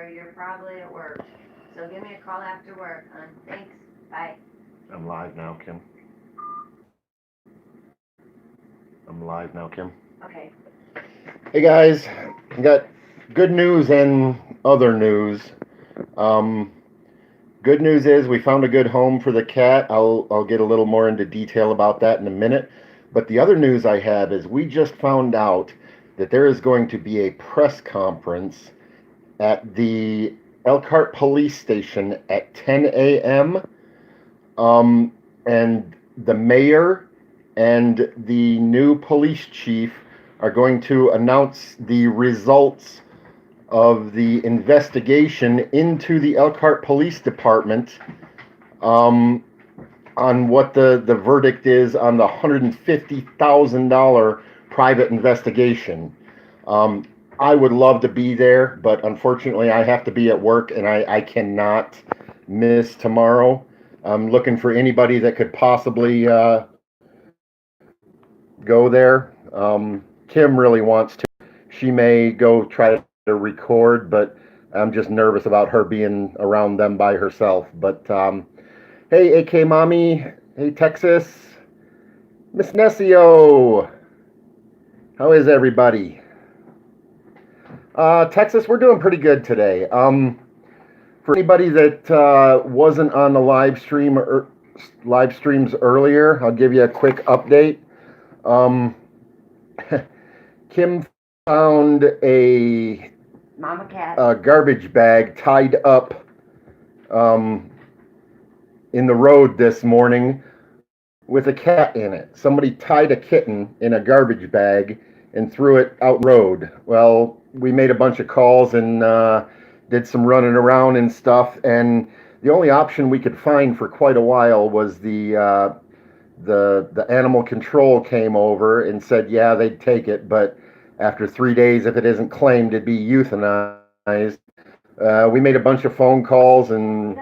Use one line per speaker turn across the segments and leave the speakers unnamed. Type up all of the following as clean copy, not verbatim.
you're probably at work. So give me a call after work, hon. Thanks. Bye.
I'm live now, Kim. I'm live now, Kim.
Okay.
Hey guys, I got good news and other news. Um, Good news is we found a good home for the cat. I'll get a little more into detail about that in a minute. But the other news I have is we just found out that there is going to be a press conference at the Elkhart Police Station at 10 a.m. Um, and the mayor and the new police chief are going to announce the results of the investigation into the Elkhart Police Department, um, on what the verdict is on the $150,000 private investigation. Um, I would love to be there, but unfortunately, I have to be at work and I cannot miss tomorrow. I'm looking for anybody that could possibly go there. Kim really wants to. She may go try to record, but I'm just nervous about her being around them by herself. But hey, AK Mommy. Hey, Texas. Miss Nessio. How is everybody? Texas, we're doing pretty good today. For anybody that wasn't on the live streams earlier, I'll give you a quick update. Um, Kim found
Mama cat.
a garbage bag tied up um, in the road this morning with a cat in it. Somebody tied a kitten in a garbage bag and threw it out the road. Well, we made a bunch of calls and did some running around and stuff, and the only option we could find for quite a while was the animal control came over and said, yeah, they'd take it, but after 3 days, if it isn't claimed, it'd be euthanized. We made a bunch of phone calls and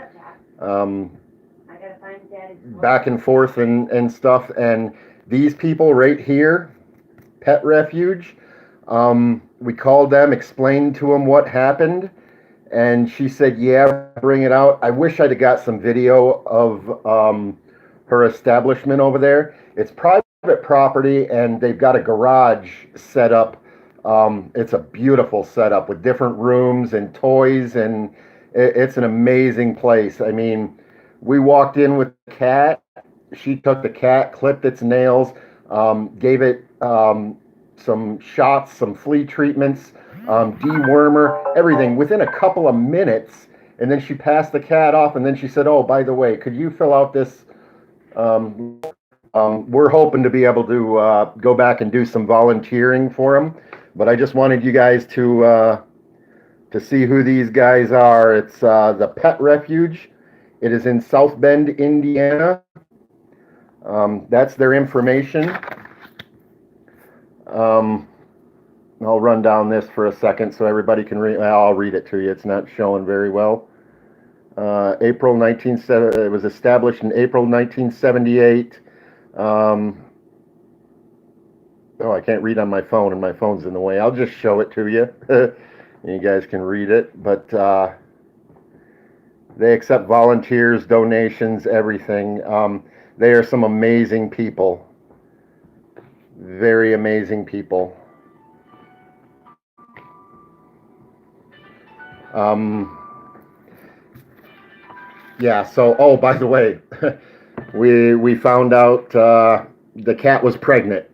back and forth and stuff. And these people right here, Pet Refuge, we called them, explained to them what happened, and she said, yeah, bring it out. I wish I'd have got some video of her establishment over there. It's private property, and they've got a garage set up. It's a beautiful setup with different rooms and toys, and it's an amazing place. I mean, we walked in with the cat. She took the cat, clipped its nails, gave it some shots, some flea treatments, dewormer, everything within a couple of minutes. And then she passed the cat off, and then she said, oh, by the way, could you fill out this? We're hoping to be able to go back and do some volunteering for them. But I just wanted you guys to see who these guys are. It's the Pet Refuge. It is in South Bend, Indiana. That's their information. I'll run down this for a second so everybody can read. I'll read it to you. It's not showing very well. April 1970. It was established in April 1978. Oh, I can't read on my phone, and my phone's in the way. I'll just show it to you. You guys can read it. But they accept volunteers, donations, everything. They are some amazing people. Very amazing people. Yeah, so, oh, by the way, we found out the cat was pregnant.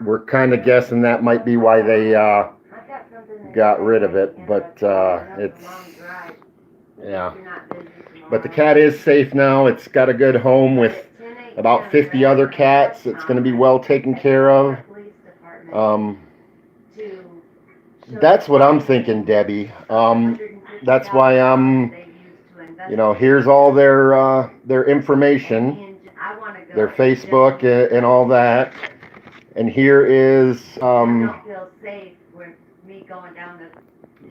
We're kind of guessing that might be why they got rid of it, but it's, yeah. But the cat is safe now. It's got a good home with about 50 other cats. It's going to be well taken care of. That's what I'm thinking, Debbie. That's why here's all their information, their Facebook and all that. And here is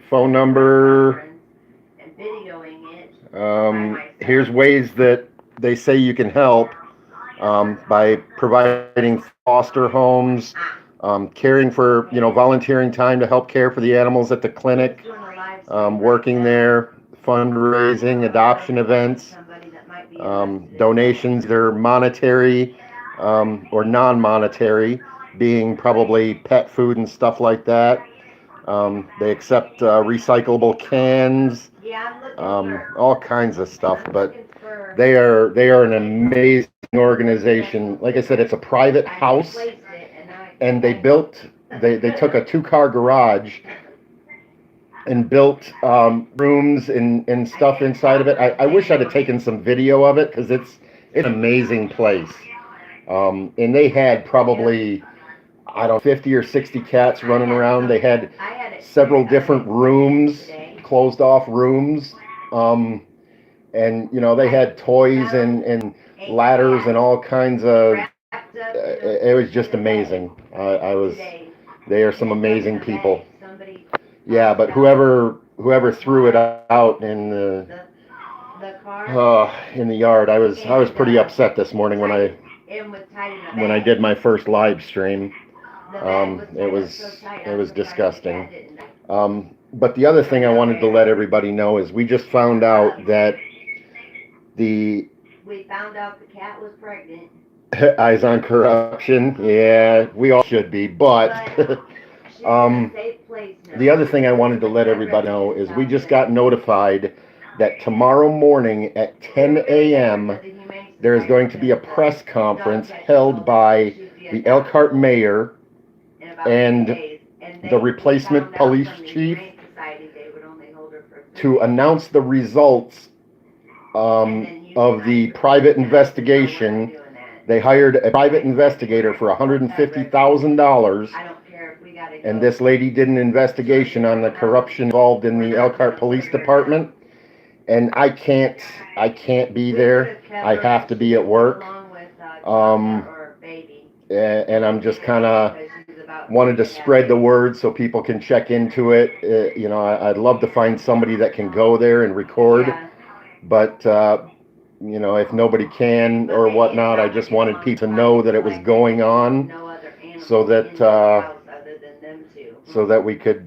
phone number. Here's ways that they say you can help by providing foster homes, caring for, volunteering time to help care for the animals at the clinic. working there, fundraising, adoption events, donations, they're monetary or non-monetary, being probably pet food and stuff like that. They accept recyclable cans, all kinds of stuff, but they are an amazing organization. Like I said, it's a private house, and they took a 2-car garage and built rooms and stuff inside of it. I wish I'd have taken some video of it, because it's an amazing place. And they had probably, I don't know, 50 or 60 cats running around. They had several different rooms, closed off rooms. And, you know, they had toys and ladders and all kinds of, it was just amazing. They are some amazing people. Yeah, but whoever threw it out in the yard, I was pretty upset this morning when I did my first live stream. It was disgusting. But the other thing I wanted to let everybody know is we just found out that we found out the cat was pregnant. Eyes on corruption. Yeah, we all should be, but the other thing I wanted to let everybody know is we just got notified that tomorrow morning at 10 a.m. there is going to be a press conference held by the Elkhart mayor and the replacement police chief to announce the results of the private investigation. They hired a private investigator for $150,000, and this lady did an investigation on the corruption involved in the Elkhart Police Department. And I can't be there. I have to be at work. And I'm just kind of wanted to spread the word so people can check into it. You know, I'd love to find somebody that can go there and record, but you know, if nobody can or whatnot, I just wanted people to know that it was going on, so that we could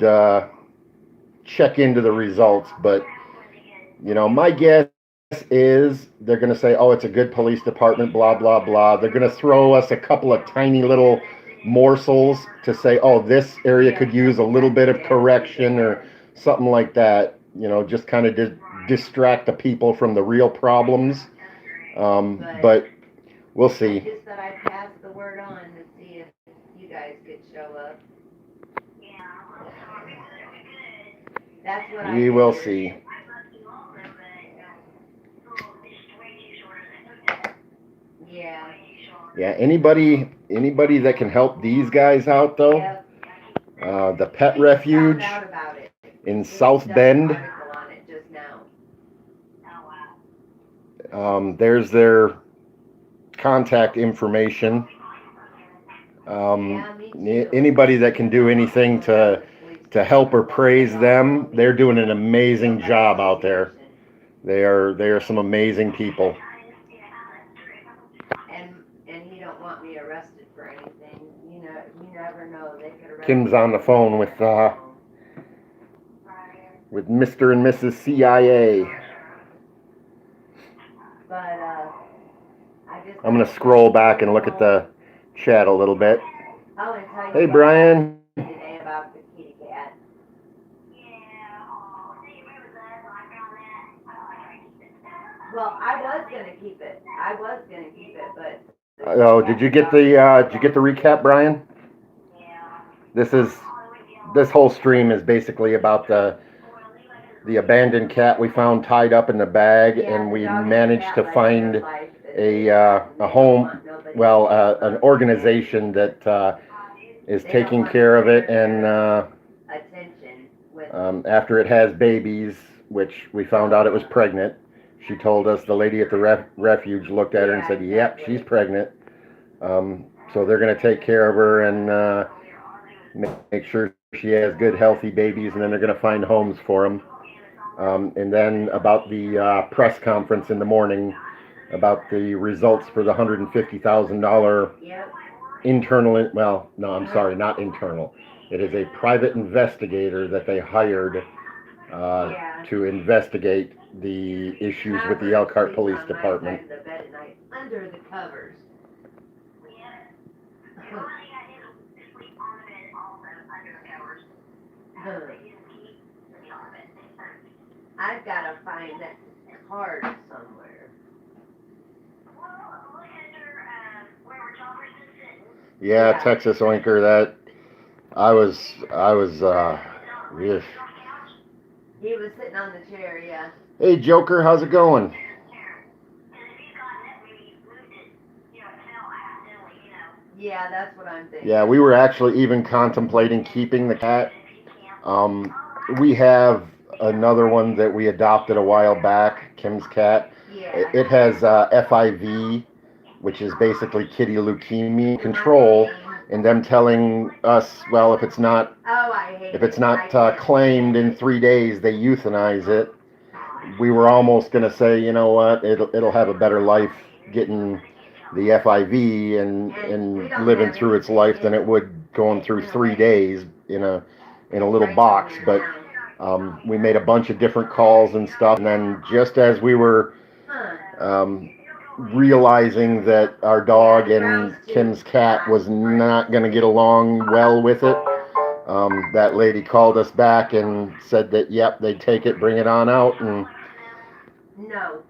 check into the results. But you know, my guess is they're going to say, oh, it's a good police department, blah blah blah. They're going to throw us a couple of tiny little morsels to say, oh, this area could use a little bit of correction or something like that. You know, just kind of distract the people from the real problems. But we'll see. Just that I passed the word on to see if you guys could show up. That's what we will see. Yeah. Yeah. Anybody that can help these guys out though? The Pet Refuge in South Bend. There's their contact information. Anybody that can do anything to help or praise them, they're doing an amazing job out there. They are some amazing people. And you don't want me arrested for anything. You never know. They could arrest Kim's on the phone with Mr. and Mrs. CIA. But I'm gonna scroll back and look at the chat a little bit. Hey, Brian. Today about the kitty cat. Well, I was gonna keep it, but. Oh, did you get the recap, Brian? This whole stream is basically about the abandoned cat we found tied up in the bag, and we managed to find a home, well, an organization that is taking care of it, and after it has babies, which we found out it was pregnant. She told us, the lady at the refuge looked at her and said, yep, she's pregnant. So they're going to take care of her and make sure she has good, healthy babies, and then they're going to find homes for them. And then about the press conference in the morning about the results for the $150,000 internal, well, no, I'm sorry, not internal. It is a private investigator that they hired
Yeah.
to investigate the issues with the Elkhart Police Department.
On my side of the bed at night, under the covers. I've got to find that card somewhere.
Yeah,
Yeah.
Texas Oinker, that, I was, yeah.
He was sitting on the chair, yeah.
Hey Joker, how's it going?
Yeah, that's what I'm thinking.
Yeah, we were actually even contemplating keeping the cat. We have another one that we adopted a while back, Kim's cat.
Yeah.
It has FIV, which is basically kitty leukemia control, and them telling us, well, if it's not claimed in 3 days, they euthanize it. We were almost gonna say, you know what, it'll have a better life getting the FIV and living through its life than it would going through 3 days in a little box. But we made a bunch of different calls and stuff, and then just as we were realizing that our dog and Kim's cat was not going to get along well with it, that lady called us back and said that, yep, they'd take it, bring it on out, and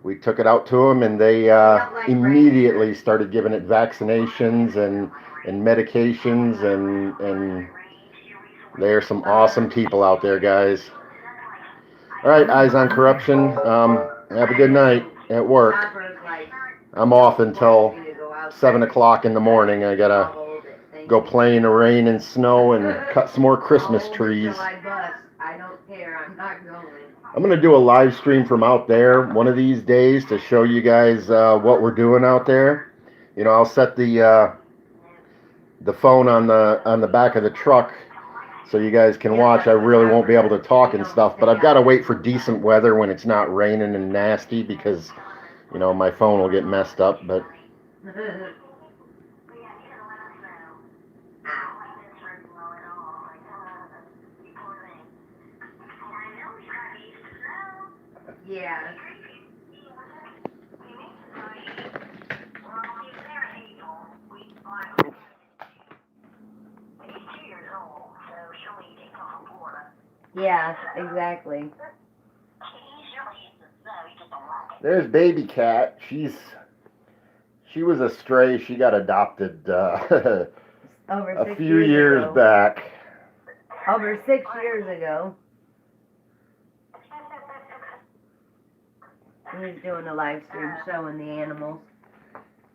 we took it out to them, and they immediately started giving it vaccinations and medications, and there are some awesome people out there, guys. All right, Eyes on Corruption. Have a good night at work. I'm off until 7 o'clock in the morning. I gotta go play in the rain and snow and cut some more Christmas trees.
I don't care. I'm not going.
I'm gonna do a live stream from out there one of these days to show you guys what we're doing out there. You know, I'll set the phone on the back of the truck so you guys can watch. I really won't be able to talk and stuff, but I've got to wait for decent weather when it's not raining and nasty, because, you know, my phone will get messed up. But
yeah. Yeah, exactly.
there's baby cat. She was a stray. She got adopted
Over
a
6
few
years
years
ago.
back.
Over 6 years ago. He's doing a live stream showing the animals.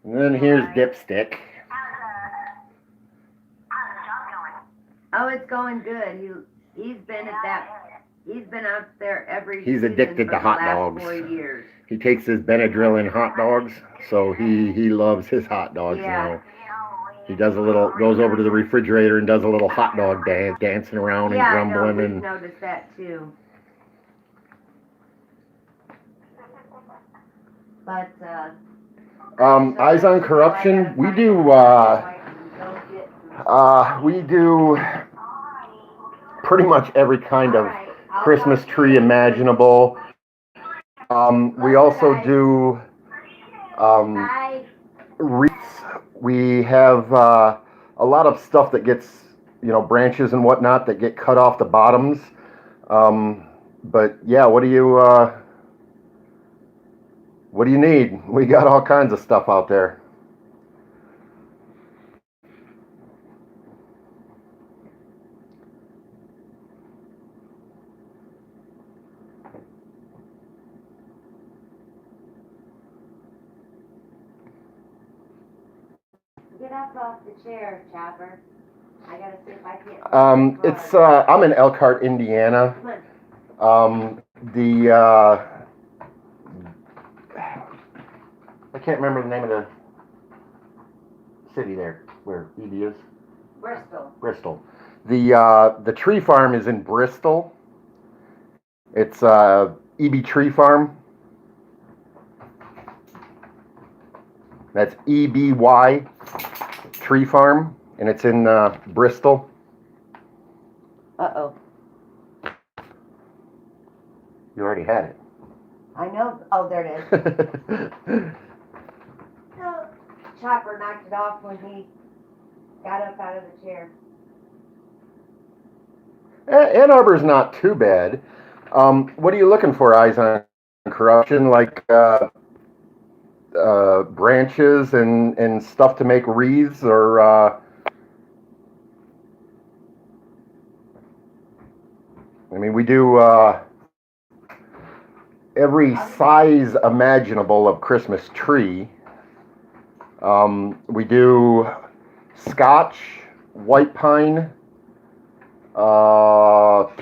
And then here's Dipstick.
Oh, it's going good. He's been at that. He's been out there every.
He's
season
addicted
for
to
the
hot
last
dogs.
4 years.
He takes his Benadryl in hot dogs, so he loves his hot dogs
Yeah.
now. He does goes over to the refrigerator and does a little hot dog dance, dancing around and
Yeah, I know.
grumbling
We've
and.
noticed that too. But
Eyes on Corruption. We do pretty much every kind of Christmas tree imaginable. We also do wreaths. We have a lot of stuff that gets, you know, branches and whatnot that get cut off the bottoms. But yeah, what do you need? We got all kinds of stuff out there.
get up off the chair, Chopper. I gotta see if I can't.
It's I'm in Elkhart, Indiana.
Come on.
I can't remember the name of the city there where Edie is. Bristol. The tree farm is in Bristol. It's EB Tree Farm. That's EBY Tree Farm, and it's in Bristol.
Uh-oh.
You already had
I know. Oh, there it is.
it.
No, Chopper knocked it off when he got up out of the chair.
Ann Arbor's not too bad. What are you looking for, Eyes on Corruption? Like branches and stuff to make wreaths, or I mean, we do every size imaginable of Christmas tree. We do Scotch, white pine. Wow,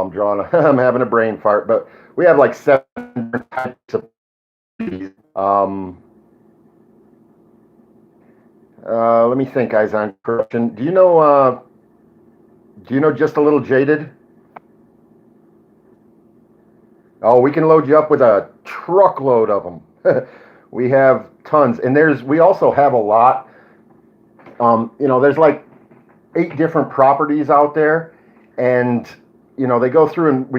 I'm drawing. I'm having a brain fart, but we have like 7 different types of trees. Let me think, Eyes on Corruption. Do you know? Just a little jaded? Oh, we can load you up with a truckload of them. We have tons, and we also have a lot. There's like 8 different properties out there, and we go through and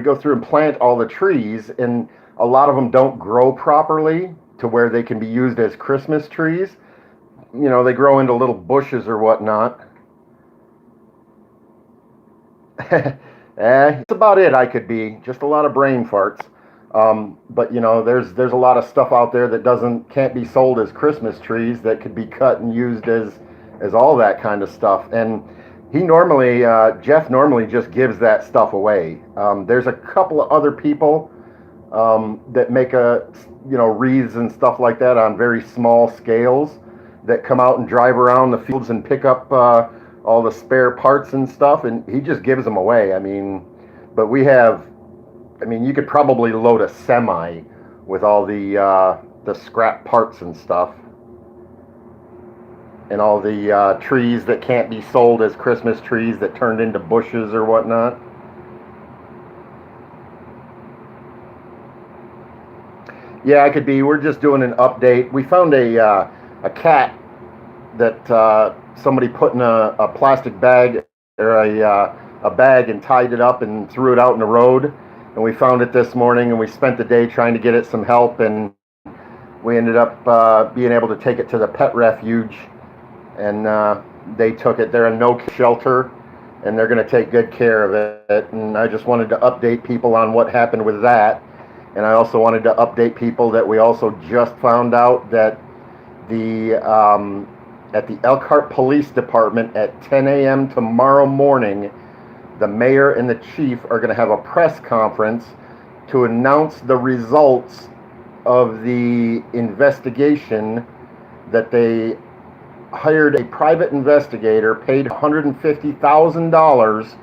plant all the trees, and a lot of them don't grow properly to where they can be used as Christmas trees. They grow into little bushes or whatnot. That's about it. I could be just a lot of brain farts. But there's a lot of stuff out there that can't be sold as Christmas trees that could be cut and used as all that kind of stuff. And Jeff normally just gives that stuff away. There's a couple of other people that make wreaths and stuff like that on very small scales that come out and drive around the fields and pick up all the spare parts and stuff, and he just gives them away. I mean, but you could probably load a semi with all the scrap parts and stuff, and all the trees that can't be sold as Christmas trees that turned into bushes or whatnot. Yeah, I could be. We're just doing an update. We found a cat that somebody put in a plastic bag or a bag and tied it up and threw it out in the road. And we found it this morning, and we spent the day trying to get it some help, and we ended up being able to take it to the pet refuge, and they took it. They're a no shelter, and they're going to take good care of it. And I just wanted to update people on what happened with that. And I also wanted to update people that we also just found out that at the Elkhart Police Department at 10 a.m. tomorrow morning, the mayor and the chief are going to have a press conference to announce the results of the investigation that they hired a private investigator, paid $150,000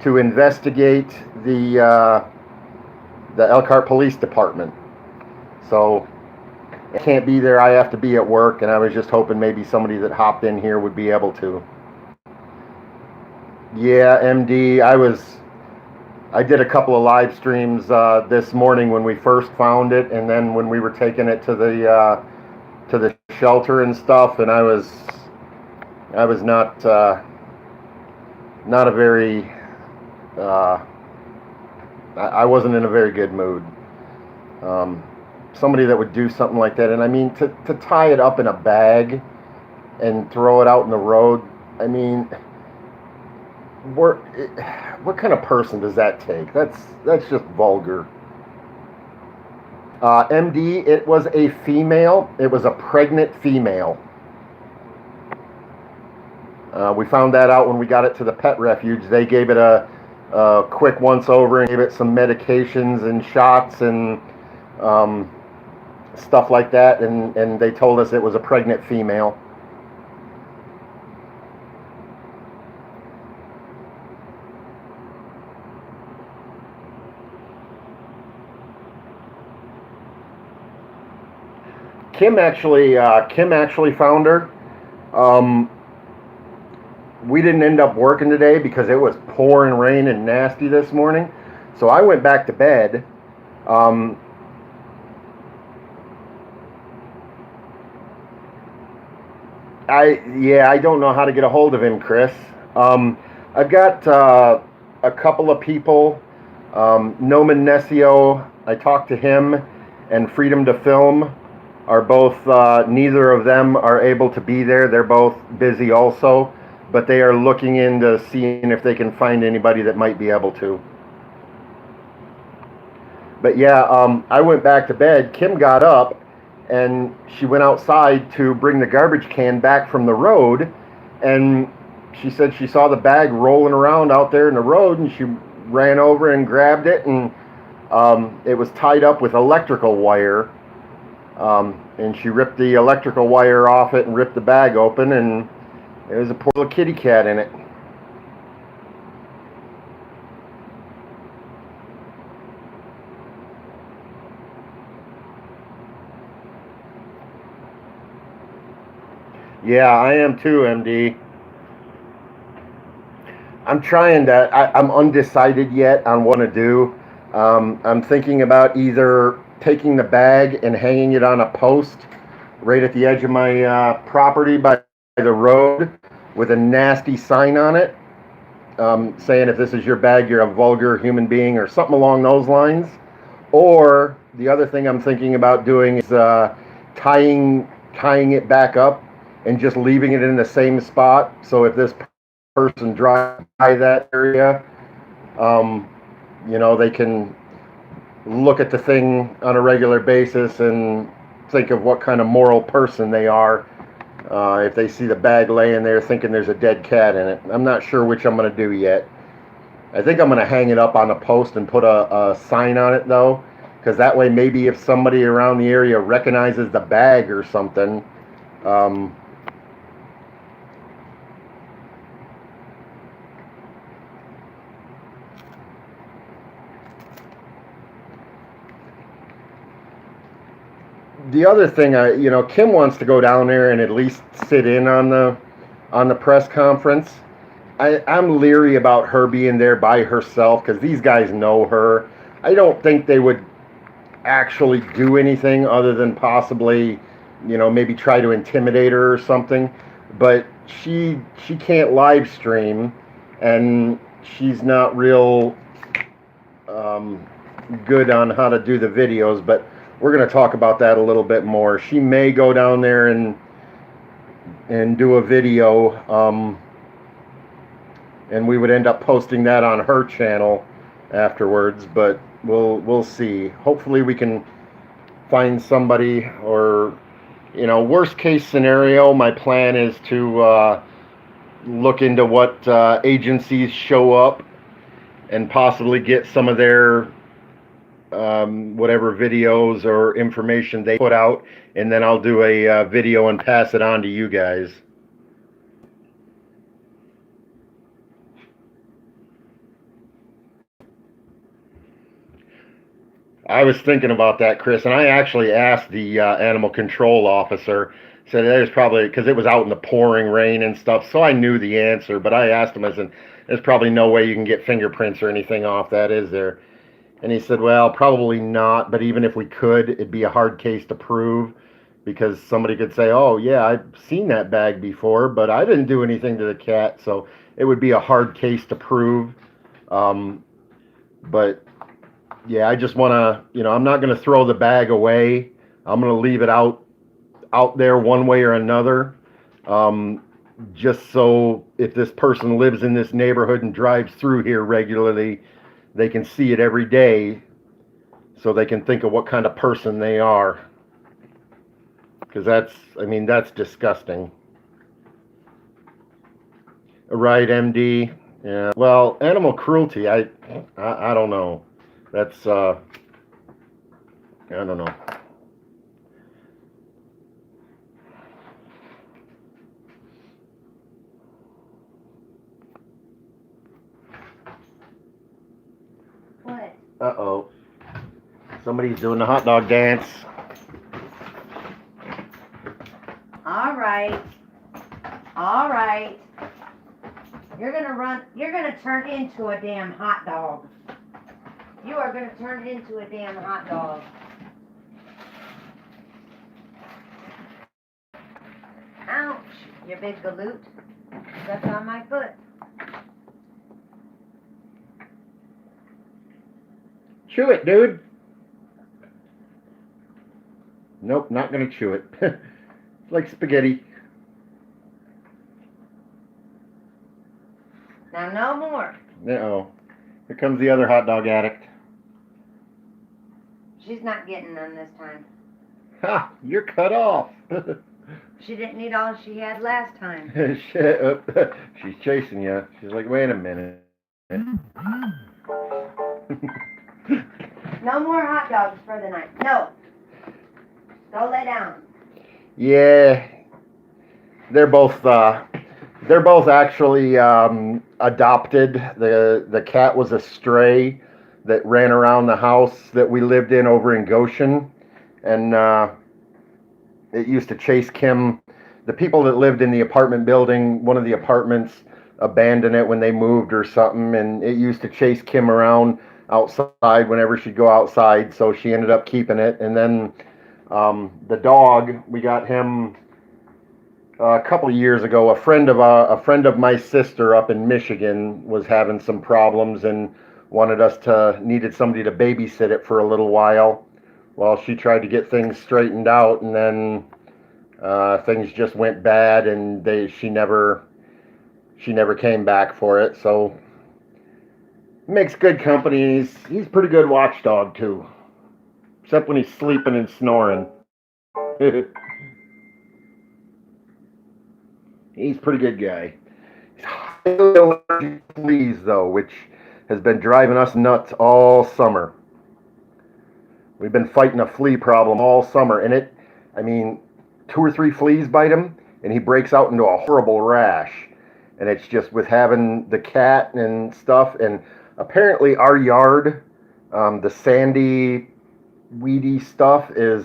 to investigate the Elkhart Police Department. So I can't be there. I have to be at work, and I was just hoping maybe somebody that hopped in here would be able to. Yeah, MD. I did a couple of live streams this morning when we first found it, and then when we were taking it to the shelter and stuff, and I was not a very I wasn't in a very good mood. Somebody that would do something like that, and I mean to tie it up in a bag and throw it out in the road. I mean, what kind of person does that take? That's just vulgar. MD, it was a female. It was a pregnant female. We found that out when we got it to the pet refuge. They gave it a quick once over and gave it some medications and shots and stuff like that, and they told us it was a pregnant female. Kim actually found her. We didn't end up working today because it was pouring rain and nasty this morning, so I went back to bed. I don't know how to get a hold of him, Chris. I've got a couple of people. Noman Nesio, I talked to him, and Freedom to Film are both, neither of them are able to be there. They're both busy also, but they are looking into seeing if they can find anybody that might be able to. But yeah, I went back to bed. Kim got up and she went outside to bring the garbage can back from the road, and she said she saw the bag rolling around out there in the road, and she ran over and grabbed it, and it was tied up with electrical wire, and she ripped the electrical wire off it and ripped the bag open, and there was a poor little kitty cat in it. Yeah, I am too, MD. I'm trying to, I'm undecided yet on what to do. I'm thinking about either taking the bag and hanging it on a post right at the edge of my property by the road with a nasty sign on it, saying if this is your bag, you're a vulgar human being or something along those lines. Or the other thing I'm thinking about doing is tying it back up and just leaving it in the same spot. So if this person drives by that area, they can look at the thing on a regular basis and think of what kind of moral person they are if they see the bag laying there thinking there's a dead cat in it. I'm not sure which I'm going to do yet. I think I'm going to hang it up on a post and put a sign on it, though, because that way maybe if somebody around the area recognizes the bag or something, the other thing, Kim wants to go down there and at least sit in on the press conference. I'm leery about her being there by herself because these guys know her. I don't think they would actually do anything other than possibly, maybe try to intimidate her or something. But she can't live stream, and she's not real good on how to do the videos. But we're going to talk about that a little bit more. She may go down there and do a video, and we would end up posting that on her channel afterwards. But we'll see. Hopefully we can find somebody, or worst case scenario, my plan is to look into what agencies show up and possibly get some of their whatever videos or information they put out, and then I'll do a video and pass it on to you guys. I was thinking about that, Chris, and I actually asked the animal control officer. Said there's probably, because it was out in the pouring rain and stuff, so I knew the answer. But I asked him, I said, "There's probably no way you can get fingerprints or anything off that, is there?" And he said, "Well, probably not. But even if we could, it'd be a hard case to prove, because somebody could say, 'Oh yeah, I've seen that bag before, but I didn't do anything to the cat.' So it would be a hard case to prove." But yeah, I just want to, I'm not going to throw the bag away. I'm going to leave it out there one way or another, just so if this person lives in this neighborhood and drives through here regularly, they can see it every day, so they can think of what kind of person they are. Because that's disgusting. Right, MD? Yeah. Well, animal cruelty, I don't know. That's, I don't know.
What?
Uh-oh. Somebody's doing the hot dog dance.
All right. All right. You're gonna turn into a damn hot dog. You are gonna turn into a damn hot dog. Ouch, you big galoot. Stepped on my foot.
Chew it, dude. Nope, not gonna chew it. It's like spaghetti.
Now, no more.
Uh-oh. Here comes the other hot dog addict.
She's not getting none this time.
Ha! You're cut off.
She didn't eat all she had last time.
Shut up. She's chasing you. She's like, wait a minute.
No more hot dogs for the night. No. Go lay down.
Yeah, they're both actually adopted. The cat was a stray that ran around the house that we lived in over in Goshen, and it used to chase Kim. The people that lived in the apartment building, one of the apartments, abandoned it when they moved or something, and it used to chase Kim around outside whenever she'd go outside. So she ended up keeping it, and then the dog, we got him a couple of years ago. A friend of my sister up in Michigan was having some problems and needed somebody to babysit it for a little while she tried to get things straightened out, and then things just went bad, and she never came back for it. So makes good company. He's a pretty good watchdog too, except when he's sleeping and snoring. He's a pretty good guy. He's highly allergic to fleas, though, which has been driving us nuts all summer. We've been fighting a flea problem all summer, and 2 or 3 fleas bite him, and he breaks out into a horrible rash. And it's just with having the cat and stuff, and apparently our yard, the sandy, weedy stuff, is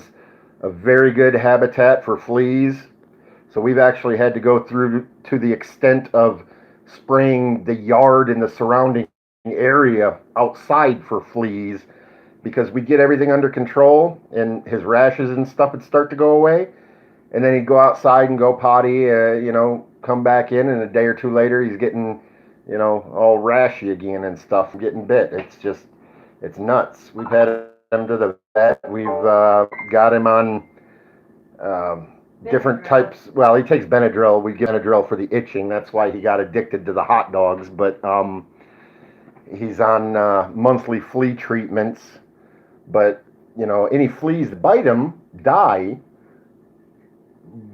a very good habitat for fleas. So we've actually had to go through to the extent of spraying the yard and the surrounding area outside for fleas, because we'd get everything under control and his rashes and stuff would start to go away. And then he'd go outside and go potty, come back in, and a day or two later he's getting, all rashy again and stuff, getting bit. It's nuts. We've had him to the vet. We've got him on different types. Well, he takes Benadryl. We give Benadryl for the itching. That's why he got addicted to the hot dogs. But he's on monthly flea treatments. But, any fleas that bite him die.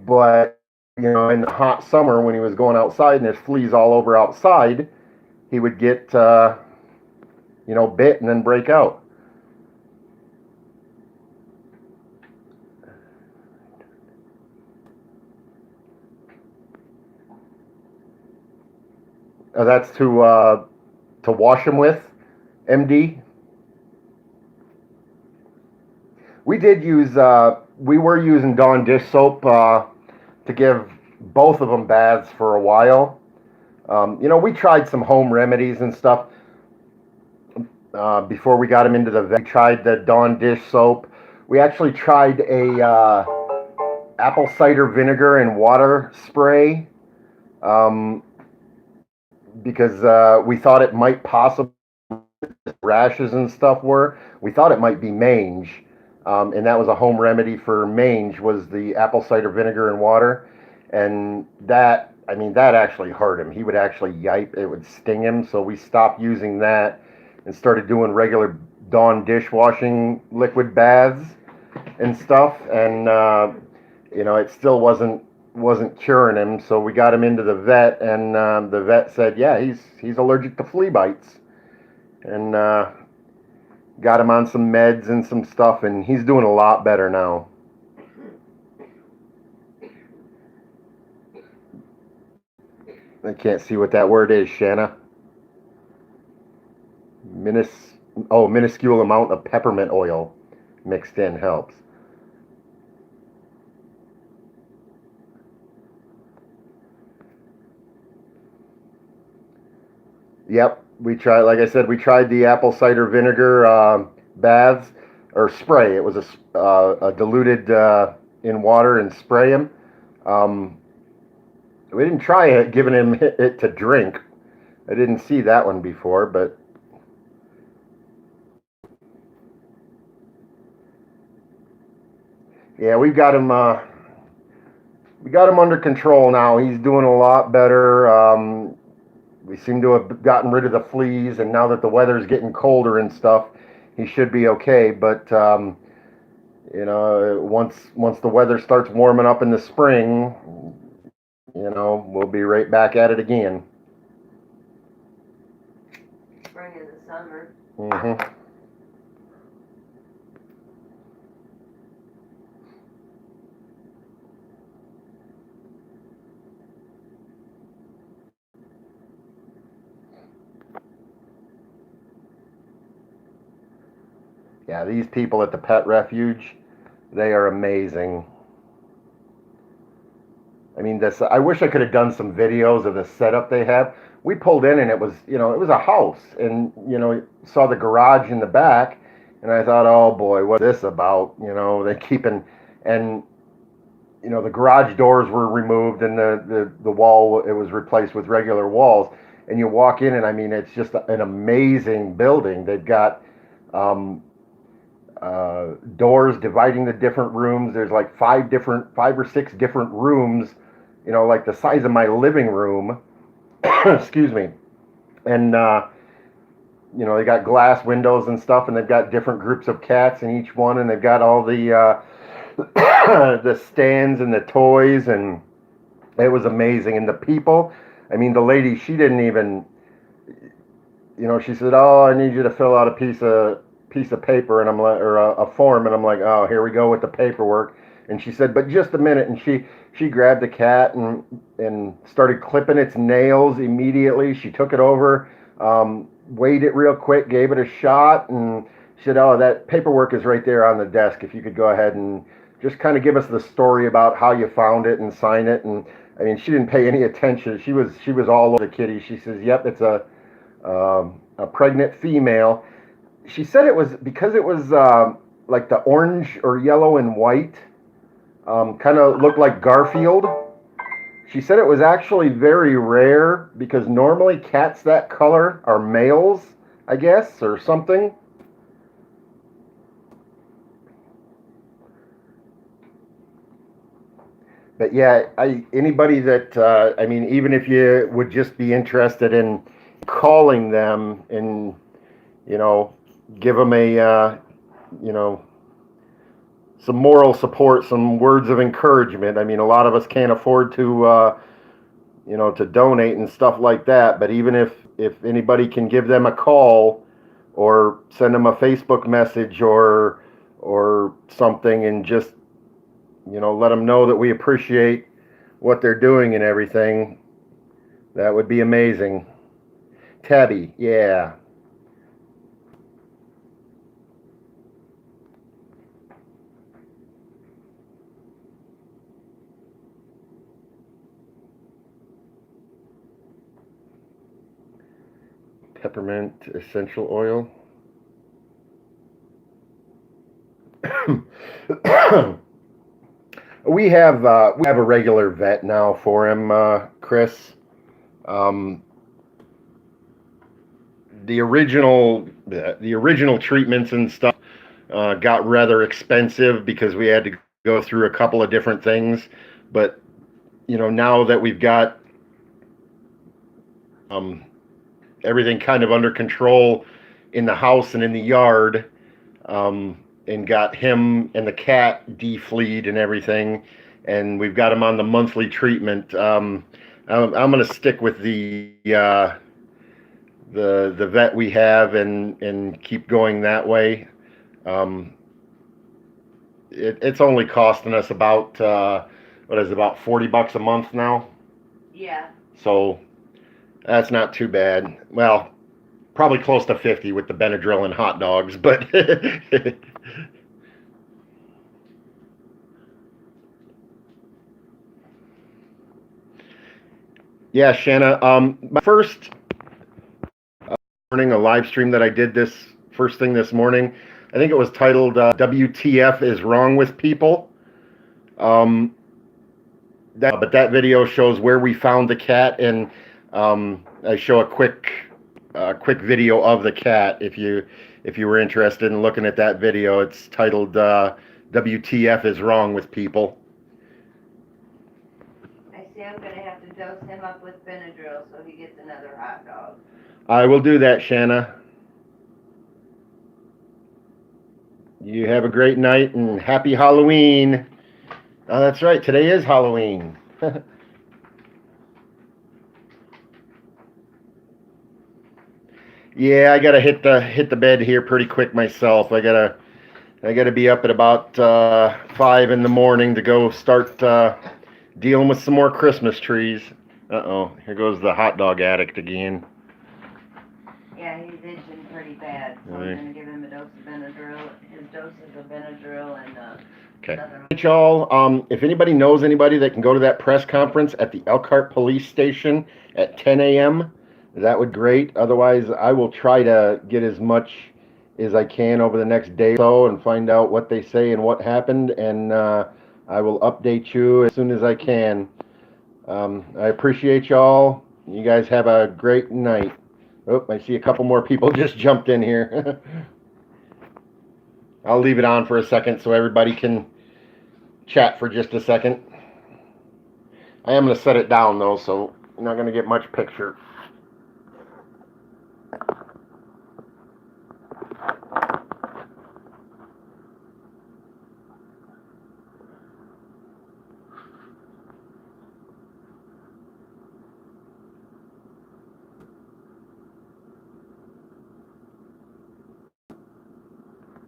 But, in the hot summer when he was going outside and there's fleas all over outside, he would get, bit and then break out. That's to wash him with, MD. We were using Dawn dish soap to give both of them baths for a while. We tried some home remedies and stuff before we got him into the vet. We tried the Dawn dish soap. We actually tried a apple cider vinegar and water spray because we thought it might possibly, rashes and stuff we thought it might be mange. And that was a home remedy for mange, was the apple cider vinegar and water. And that actually hurt him. He would actually yipe. It would sting him. So we stopped using that and started doing regular Dawn dishwashing liquid baths and stuff. And, it still wasn't curing him. So we got him into the vet, and the vet said, yeah, he's allergic to flea bites. And got him on some meds and some stuff, and he's doing a lot better now. I can't see what that word is, Shanna. Minuscule amount of peppermint oil mixed in helps. Yep, we tried. Like I said, we tried the apple cider vinegar baths or spray. It was a diluted in water and spray him. We didn't try it, giving him it to drink. I didn't see that one before, but Yeah, we got him under control now. He's doing a lot better. We seem to have gotten rid of the fleas, and now that the weather's getting colder and stuff, he should be okay. But once the weather starts warming up in the spring, we'll be right back at it again.
Spring and the summer.
Mm-hmm. Yeah, these people at the pet refuge, they are amazing. I mean, I wish I could have done some videos of the setup they have. We pulled in and it was a house, and saw the garage in the back, and I thought, oh boy, what's this about? They and the garage doors were removed, and the wall, it was replaced with regular walls, and you walk in, and I mean, it's just an amazing building. They've got doors dividing the different rooms. There's like 5 or 6 different rooms, like the size of my living room. Excuse me. And they got glass windows and stuff, and they've got different groups of cats in each one, and they've got all the the stands and the toys, and it was amazing. And the people, I mean, the lady, she didn't even, she said, "Oh, I need you to fill out a piece of paper," and I'm like, or a form, and I'm like, "Oh, here we go with the paperwork." And she said, "But just a minute," and she grabbed the cat and started clipping its nails immediately. She took it over, weighed it real quick, gave it a shot, and she said, "Oh, that paperwork is right there on the desk. If you could go ahead and just kind of give us the story about how you found it and sign it." And I mean, she didn't pay any attention. She was all over the kitty. She says, "Yep, it's a pregnant female." She said it was because it was like the orange or yellow and white, kind of looked like Garfield. She said it was actually very rare because normally cats that color are males, I guess, or something. But yeah, anybody that I mean, even if you would just be interested in calling them and give them a some moral support, some words of encouragement. I mean, a lot of us can't afford to to donate and stuff like that. But even if anybody can give them a call or send them a Facebook message or something, and just let them know that we appreciate what they're doing and everything, that would be amazing. Tabby, yeah. Peppermint essential oil. we have a regular vet now for him, Chris. Um, the original treatments and stuff got rather expensive because we had to go through a couple of different things. But now that we've got everything kind of under control in the house and in the yard, and got him and the cat defleed and everything, and we've got him on the monthly treatment. I'm going to stick with the vet we have and keep going that way. It's only costing us about about $40 a month now.
Yeah.
So that's not too bad. Well, probably close to 50 with the Benadryl and hot dogs, but yeah, Shanna. My first morning, a live stream that I did this first thing this morning, I think it was titled "WTF is wrong with people." But that video shows where we found the cat, and I show a quick video of the cat. If you were interested in looking at that video, it's titled WTF is wrong with people.
I see I'm gonna have to dose him up with Benadryl so he gets another hot dog.
I will do that, Shanna. You have a great night and happy Halloween. Oh, that's right. Today is Halloween. Yeah, I gotta hit the bed here pretty quick myself. I gotta be up at about 5 in the morning to go start dealing with some more Christmas trees. Uh-oh, here goes the hot dog addict again.
Yeah, he's itching pretty bad, so
Right.
I'm gonna give him a dose of Benadryl, his doses of Benadryl and,
Okay.
another.
Hey, y'all, if anybody knows anybody that can go to that press conference at the Elkhart Police Station at 10 a.m., that would be great. Otherwise, I will try to get as much as I can over the next day or so and find out what they say and what happened, and I will update you as soon as I can. I appreciate y'all. You guys have a great night. Oh, I see a couple more people just jumped in here. I'll leave it on for a second so everybody can chat for just a second. I am going to set it down though, so you're not going to get much picture.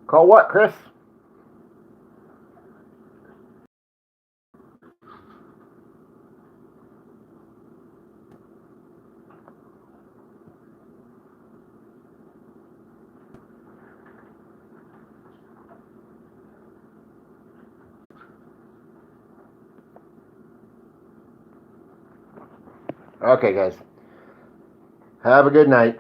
Call what, Chris? Okay, guys. Have a good night.